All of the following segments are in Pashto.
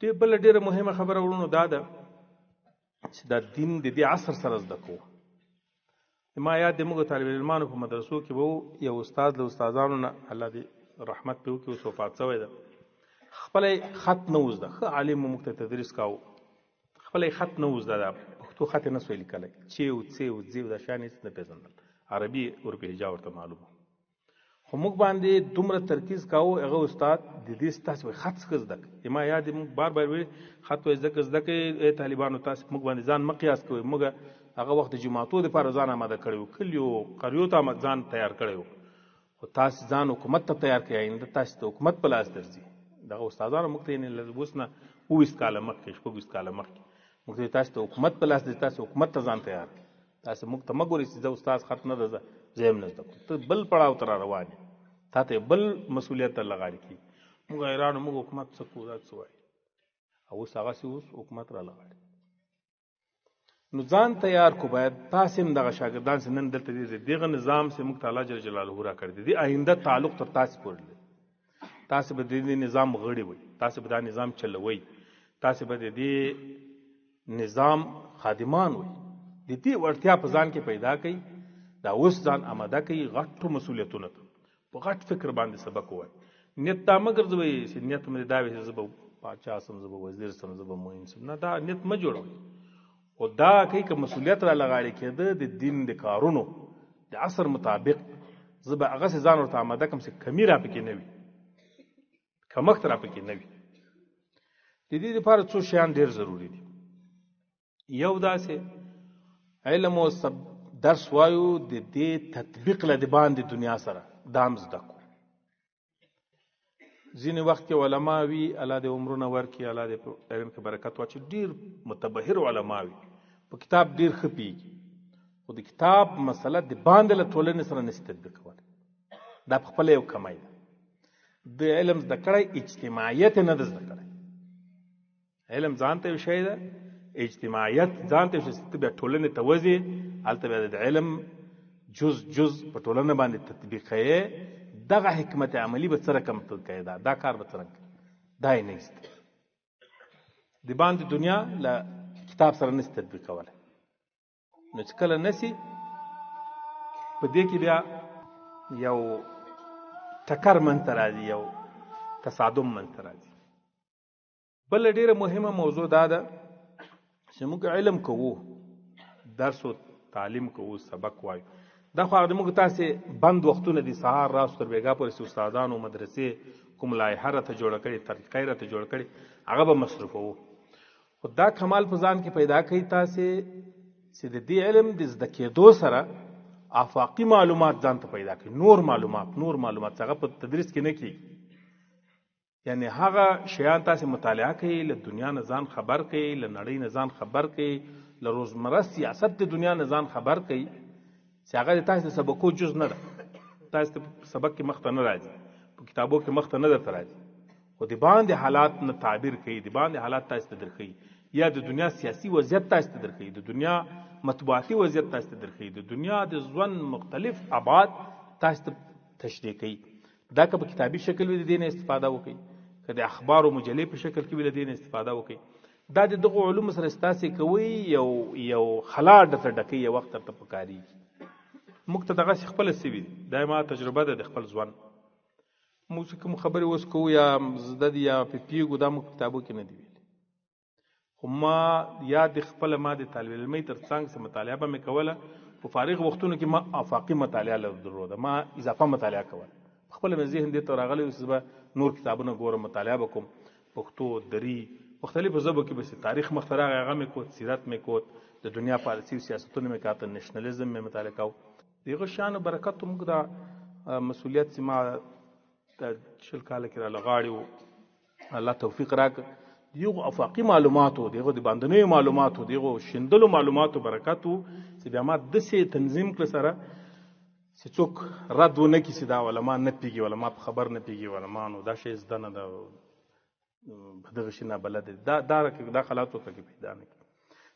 دې بله ډېره مهمه خبره وروڼو دا ده چې دا دین د دې عصر سره زده کوو. ما یاد دی موږ طالب علمانو په مدرسو کې به یو استاد له استادانو نه الله دې رحمت پرې وکړي، اوس وفات شوی ده، خپلی خط نه و زده، ښه عالم موږ ته تدریس کاوه، خپلی خط نه و زده، دا پښتو خط یې نه سوی لیکلی، چې و څې و ځې و دا شیان هېڅ نه پېژندل، عربي ورپې هجا ورته معلوم. خو موږ باندې دومره ترکیز کاوه هغه استاد د دې تاسې وایي خط څخه زده کړئ. ما یاد دی موږ بار بار ویل خط وایي زده کړئ طالبانو، تاسې موږ باندې ځان مه قیاس کوئ. موږ هغه وخت د جماعتو دپاره ځان آماده کړی وو، کلیو قریو ته ځان تیار کړی وو، خو تاسې ځان حکومت ته تیار کړئ، آینده تاسې د حکومت په لاس درځي. دغه استادانو موږ ته یې اوس نه 20 کاله مخکې 26 کاله مخکې موږ ته تاسې د حکومت په لاس درځي، تاسې حکومت ته ځان تیار کړئ. تاسې موږ ته مه ګورئ چې زه استاد خط نه ده زه یې هم نه زده کوم، ته بل پړاو ته را روان یې، تا ته بل مسؤلیت ته لغاړې کېږي. موږ حیرانو موږ حکومت څه کوو دا څه وایي، او اوس هغسې اوس حکومت را لغاړي. نو ځان تیار کو باید تاسې هم دغه شاګردان چې نن دلته دي دغه نظام چې موږ ته الله جل جلاله را کړی دی، د آینده تعلق تر تاسې پورې دی. تاسې به د دې نظام غړي وئ، تاسې به دا نظام چلوئ، تاسې به د دې نظام خادمان وئ. د دې وړتیا په ځان کې پیدا کړئ، دا اوس ځان آماده کړئ غټو مسؤلیتونو ته، په غټ فکر باندې سبق ووایي. نیت دا مه ګرځوئ چې نیت مې دا وي چې زه به پاچا سم، زه به وزیر سم، زه به مهم سم، نه دا نیت مه جوړوئ. خو دا کوي که مسؤلیت را لغاړې کېده د دین د کارونو د عصر مطابق، زه به هغسې ځان ورته آماده کړم چې کمی را پکې نه وي، کمښت را پکې نه وي. د دې لپاره څو شیان ډېر ضروري دي. یو داسې علم او درس وایو د دې تطبیق له د باندې دنیا سره دا هم زده کړو. ځینې وخت کې علما وي الله دې عمرونه ورکړي، الله دې په علم کې برکت واچوي، ډېر متبهر علما وي، په کتاب ډېر ښه پوهېږي، خو د کتاب مسله د باندې له ټولنې سره نشي تطبیق کولی. دا په خپله یو کمی ده. د علم زده کړی اجتماعیت یې نه ده زده کړی. علم ځان ته یو شی ده، اجتماعیت ځان ته یو شی، ته بیا ټولنې ته وځې هلته بیا د علم جز په ټولنه باندې تطبیقوې، دغه حکمت عملی به څه رقم کوي، دا کار به څرنګه کوي، دا یې نه ایسته. د باندې دنیا له کتاب سره نشي تطبیق کولی. نو چې کله نشي په دې کې بیا یو ټکر منځته راځي، یو تصادم منځته راځي. بله ډېره مهمه موضوع دا ده چې موږ علم کوو، درس و تعلیم کوو، سبق وایو، دا خو هغه موږ تاسې بند وختونه دي، سهار راست تر بېګا پورې چې استادانو مدرسې کوم لایحه راته جوړه کړې، طریقه یې راته جوړه کړې، هغه به مصرفوو. خو دا کمال په ځان کې پیدا کوي تاسې چې د دې علم د زده کېدو سره آفاقي معلومات ځان ته پیدا کړي، نور معلومات چې هغه په تدریس کې نه کېږي. یعنی هغه شیان تاسې مطالعه کوئ، له دنیا نه ځان خبر کوئ، له نړۍ نه ځان خبر کوئ، له روزمره سیاست د دنیا نه ځان خبر کوئ، چې هغه د تاسې د سبقو جز نه ده، تاسې ته سبق کې مخته نه راځي، په کتابو کې مخته نه درته راځي، خو د باندې حالات نه تعبیر کوي، د باندې حالات تاسې ته درښیي، یا د دنیا سیاسي وضعیت تاسې ته درښیي، د دنیا مطبوعاتي وضعیت تاسې ته درښیي، د دنیا د ژوند مختلف ابعاد تاسې ته تشریح کوي. دا که په کتابي شکل وي د دې نه استفاده وکړئ، که د اخبارو مجلې په شکل کې وي د دې نه استفاده وکړئ. دا د دغو علومو سره ستاسې کوئ یو خلا درته ډکوي، یو وخت درته پکارېږي. موږ ته دغسې خپله سوي دي، دا ما تجربه ده د خپل ژوند. موږ چې کوم خبرې اوس کوو یا زده دي یا پوهېږو، دا موږ کتابو کې نه دي ویلي. خو ما یا د خپله ما د طالب علمۍ تر څنګ چې مطالعه به مې کوله، په فارغ وختونو کې ما آفاقي مطالعه درلوده، ما اضافه مطالعه کوله. خپله مې ذهن دې ته راغلی و چې به نور کتابونه ګورم، مطالعه به کوم، پښتو، دري، مختلفو ژبو کې به چې تاریخ مخته راغی هغه مې کوت، سیرت مې کوت، د دنیا پالیسي او سیاستونه مې کاته، نیشنلزم مې مطالعه کوو. د هغه شیانو برکت موږ دا مسؤلیت چې ما 20 کاله کې را لغاړي و، الله توفیق راکړ، د هغو افاقي معلوماتو، د هغو د باندنیو معلوماتو، د هغو شیندلو معلوماتو برکت و چې بیا ما داسې تنظیم کړه سره چې څوک رد ونه کړي چې دا علما نه پوهېږي، علما په خبر نه پوهېږي، علما نو دا شی زده نه ده، په دغه شي نابلده دي، دا حالات ورته کې پیدا نه کړي.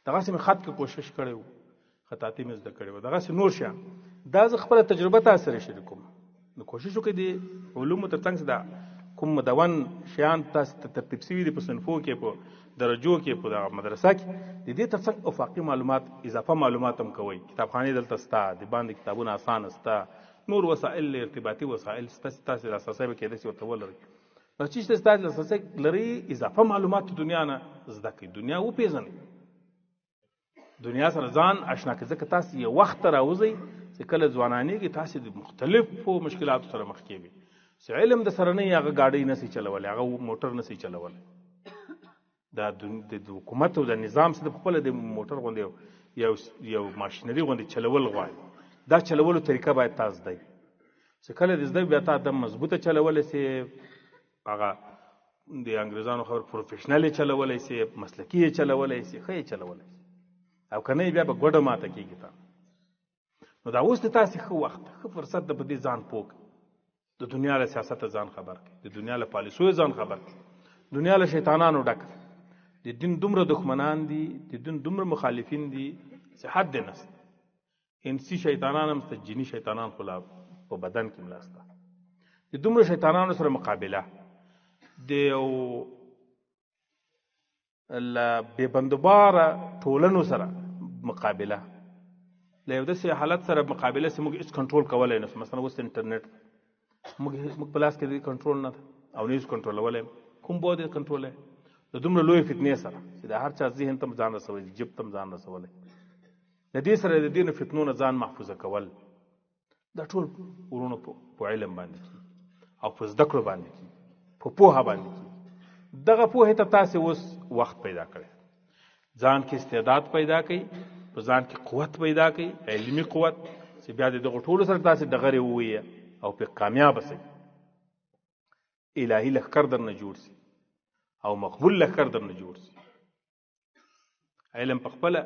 دغسې مې خط کې کوشش کړی و، خطاطي مې زده کړې وه، دغسې نور شیان. دا زه خپله تجربه تاسو سره شریکوم. نو کوشش وکړئ د علومو تر څنګ چې دا کوم مدون شیان تاسو ته ترتیب شوي دي په صنفو کې په درجو کې په دغه مدرسه کې د دې ترڅنګ افاقي معلومات اضافه معلومات هم کوئ. کتابخانې دلته شته، د باندې کتابونه اسانه شته، نور وسایل ارتباطي وسایل شته چې تاسو لاسرسی به کېدای شي ورته ولرئ. نو چې تاسو لاسرسی لرئ اضافه معلومات د دنیا نه زده کړئ، دنیا وپېژنئ، دنیا سره ځان اشنا کړئ. ځکه تاسو یو وخت راوځئ چې کله ځوانانېږي تاسو د مختلفو مشکلاتو سره مخ کېږئ. چې علم د سره نه هغه ګاډۍ نشي چلولی، هغه موټر نشي چلولی. دا د حکومت او د نظام سره خپله د موټر غوندې یو ماشینري غوندې چلول غواړي. دا چلولو طریقه باید تا زده وي چې کله دې زده بیا تا د مضبوطه چلولی سي، هغه د انګریزانو خبر پروفیشنل یې چلولی سي، مسلکي یې چلولی سي، ښه یې چلولی سي، او که نه بیا به ګوډه ماته کېږي تا. نو دا اوس د تاسې ښه وخت ښه فرصت ده، په دې ځان پوه کړئ، د دنیا له سیاست ځان خبر کړئ، د دنیا له پالیسیو ځان خبر کړئ. دنیا له شیطانانو ډک ده، د دین دومره دښمنان دي، د دین دومره مخالفین دي چې حد یې نشته. انسي شیطانان هم شته، جني شیطانان خو لا په بدن کې ملا شته. د دومره شیطانانو سره مقابله، د یو له بې بندوباره ټولنو سره مقابله، له یو داسې حالت سره مقابله چې موږ هېڅ کنټرول کولی نه شو. مثلا اوس انټرنیټ موږ په لاس کې د کنټرول نه ده او نه یې کنټرولولی، کوم بود یې کنټرولولی؟ د دومره لویې فتنې سره چې د هر چا ذهن ته ځان رسولی، جب ته ځان رسولی، د دې سره د دې فتنو نه ځان محفوظه کول، دا ټول ورونو په علم باندې کېږي او په زده کړو باندې کېږي، په پوهه باندې کېږي. دغه پوهې ته تاسې اوس وخت پیدا کړئ، ځان کې استعداد پیدا کړئ، په ځان کې قوت پیدا کړئ، علمي قوت چې بیا د دغو ټولو سره تاسې ډغرې ووایئ او پرې کامیابه شئ. الهي لښکر درنه جوړ شي او مقبول لښکر درنه جوړ شي. علم په خپله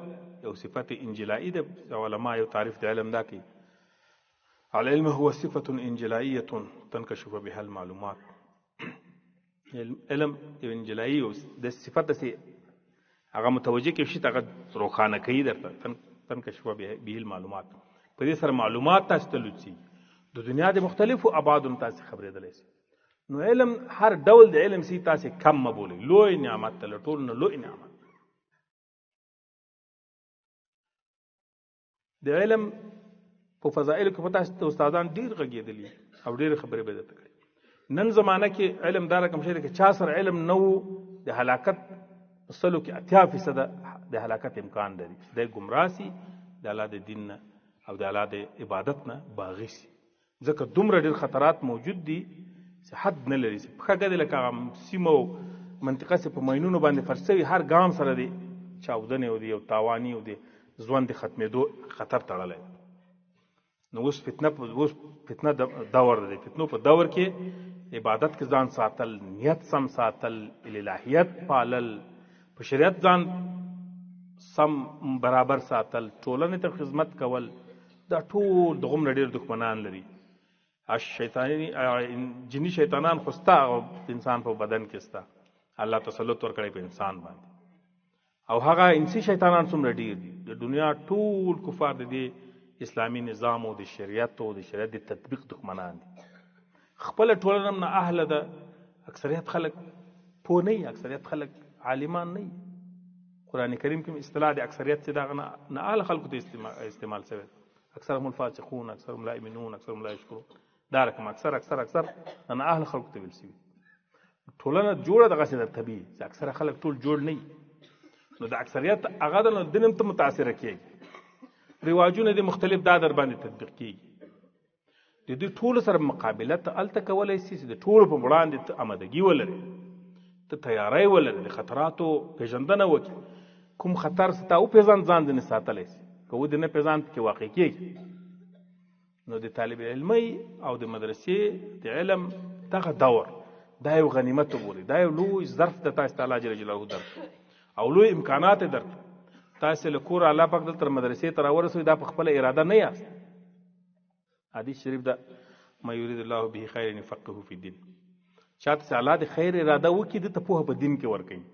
یو صفت انجلائي ده. علما یو تعریف د علم دا کوي: العلم هو صفة انجلائیة تنکشف بها المعلومات. علم یو انجلائي د صفت ده چې هغه متوجه کې شي، هغه روښانه کوي درته، تنکشف به المعلومات. په دې سره معلومات تاسو ته لوڅي، د دنیا د مختلفو ابعادو نه تاسو خبرېدلی شئ. نو علم هر ډول د علم سي تاسو کم مه بولئ، لوی نعمت ته له ټولو نه لوی نعمت. د علم په فضایلو کې په تاسو ته استادان ډېر غږېدلي او ډېرې خبرې به درته کړي. نن زمانه کې علم دا رقم شی دی که چا سره علم نه و، د هلاکت په سلو کې 80% د هلاکت امکان لري. دی ګمراه سي، د الله د دین نه او د الله د عبادت نه باغی سي. ځکه دومره ډېر خطرات موجود دي چې حد نه لري. په ښه ګډې لکه هغه سیمه او منطقه چې په ماینونو باندې فرش شوي، هر ګام سره د چاودنې او د یو تاواني او د ژوند د ختمېدو خطر تړلی. نو اوس فتنه دور دی. فتنو په دور کې عبادت کې ځان ساتل، نیت سم ساتل، الهیت پالل، په شریعت ځان سم برابر ساتل، ټولنې ته خدمت کول، دا ټول دغومره ډېر دښمنان لري. جني شیطانان خو ستا او انسان په بدن کې ستا، الله تسلط ورکړی په انسان باندې. او هغه انسي شیطانان څومره ډېر دي. د دنیا ټول کفار د دې اسلامي نظام او د شریعت او د شریعت د تطبیق دښمنان دي. خپله ټولنه هم نه اهله ده، اکثریت خلک پوه نه وي، اکثریت خلک عالمان نه وي. قرآن کریم کې اصطلاح د اکثریت چې دغه نه اهله خلکو ته استعمال شوی، اکثرهم الفاسقون، اکثرهم لا یؤمنون، اکثرهم لا یشکرون. دا رقم اکثر نه اهل خلکو ته ویل شوي. ټولنه جوړه دغسې ده طبیعي چې اکثره خلک ټول جوړ نه وي. نو د اکثریت هغه ده، نو دین هم ته متاثره کېږي، رواجونه دې مختلف دا در باندې تطبیق کېږي. د دې ټولو سره مقابله ته هلته کولی شي چې د ټولو په وړاندې ته آمادګي ولرې، ته تیاری ولرې، د خطراتو پیژندنه وکړي. کوم خطر ستا وپېژند، ځان ځینې ساتلی شي. که ودې نه پېژاند پکې واقع کېږي. نو د طالب علمۍ او د مدرسې د علم دغه دور دا یو غنیمت وګورئ، دا یو لوی ظرف د تاسو ته الله جل جلاله درکړي او لوی امکانات یې درکړي. تاسو له کوره الله پاک دلته مدرسې ته راورسوئ، دا په خپله اراده نه یاست. حدیث شریف ده: ما یرید الله به خیر یفقهه فی الدین. چاته چې الله د خیر اراده وکړي، دته پوهه په دین کې ورکوي.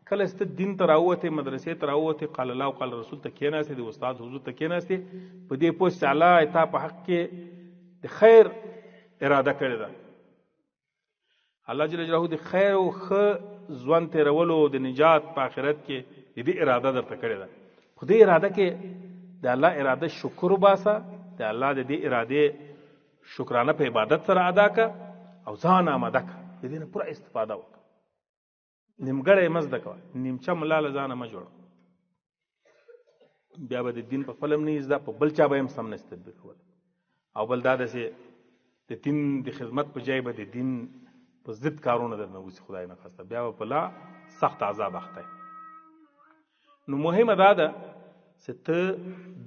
کله چې دین ته راووتې، مدرسې ته راووتې، قال الله او قال رسول ته کېناستې، د استاد حضور ته کېناستې، په دې پوه چې الله تا په حق کې د خیر اراده کړې ده. الله جل جلاله د خیر او ښه ژوند تېرولو د نجات په آخرت کې د دې اراده درته کړې ده. خو دې اراده کې د الله اراده شکر وباسه، د الله د دې ارادې شکرانه په عبادت سره ادا که او ځان آماده که، د دې نه پوره استفاده وکړه. نیمګړی مه زده کوه، نیمچه ملا له ځانه مه جوړه. بیا به د دین په خپل هم نه زده، په بل چا به هم سم نه تطبیقول. او بل دا داسې د دین د خدمت په ځای به د دین په ضد کارونه درنه وسي، خدای نه خواسته، بیا به په لا سخت عذاب اخته. نو مهمه دا ده چې ته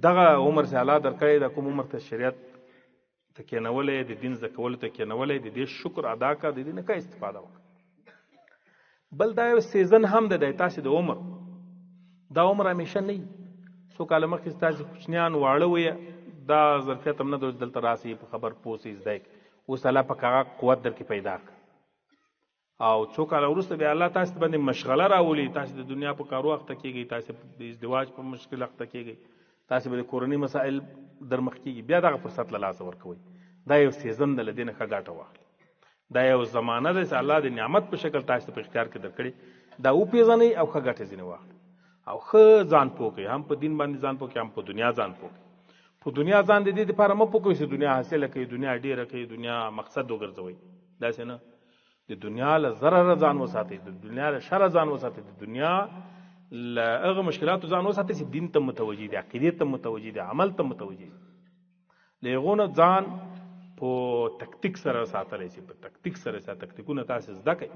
دغه عمر چې الله درکړی د کوم عمر ته شریعت ته کېنولی، د دین زده کولو ته کېنولی، د دې شکر ادا کړه، د دې نه ښه استفاده وکړه. بل دا یو سیزن هم ده، تاسې د عمر دا عمر همیشه نه وي. څو کاله مخکې ستاسې کوچنیان واړه وي، دا ظرفیت هم نه ده دلته راسي په خبر پوه سي زده کړي. اوس الله پاک هغه قوت درکې پیدا کړه، او څو کاله وروسته بیا الله تاسې باندې مشغله راولي، تاسې د دنیا په کارو اخته کېږئ، تاسې د ازدواج په مشکل اخته کېږئ، تاسې به د کورنۍ مسائل در مخ کېږي، بیا دغه فرصت له لاسه ورکوئ. دا یو سیزن ده، له دې نه ښه ګټه واخلئ. دا یو زمانه ده چې الله د نعمت په شکل تاسې ته په اختیار کې درکړي، دا وپېژنئ او ښه ګټه ځینې واخلئ او ښه ځان پوه کړئ، هم په دین باندې ځان پوه کړئ، هم په دنیا ځان پوه کړئ. په دنیا ځان د دې دپاره مه پوه کوئ چې دنیا حاصله کوي، دنیا ډېره کوي، دنیا مقصد وګرځوئ. داسې نه، د دنیا له ضرره ځان وساتئ، د دنیا له شره ځان وساتئ، د دنیا له هغه مشکلاتو ځان وساتئ چې دین ته متوجه دي، عقیدې ته متوجه دي، عمل ته متوجه دي. له هغو نه ځان په تکتیک سره ساتلی شي، په تکتیک سره تکتیکونه تاسې زده کړئ.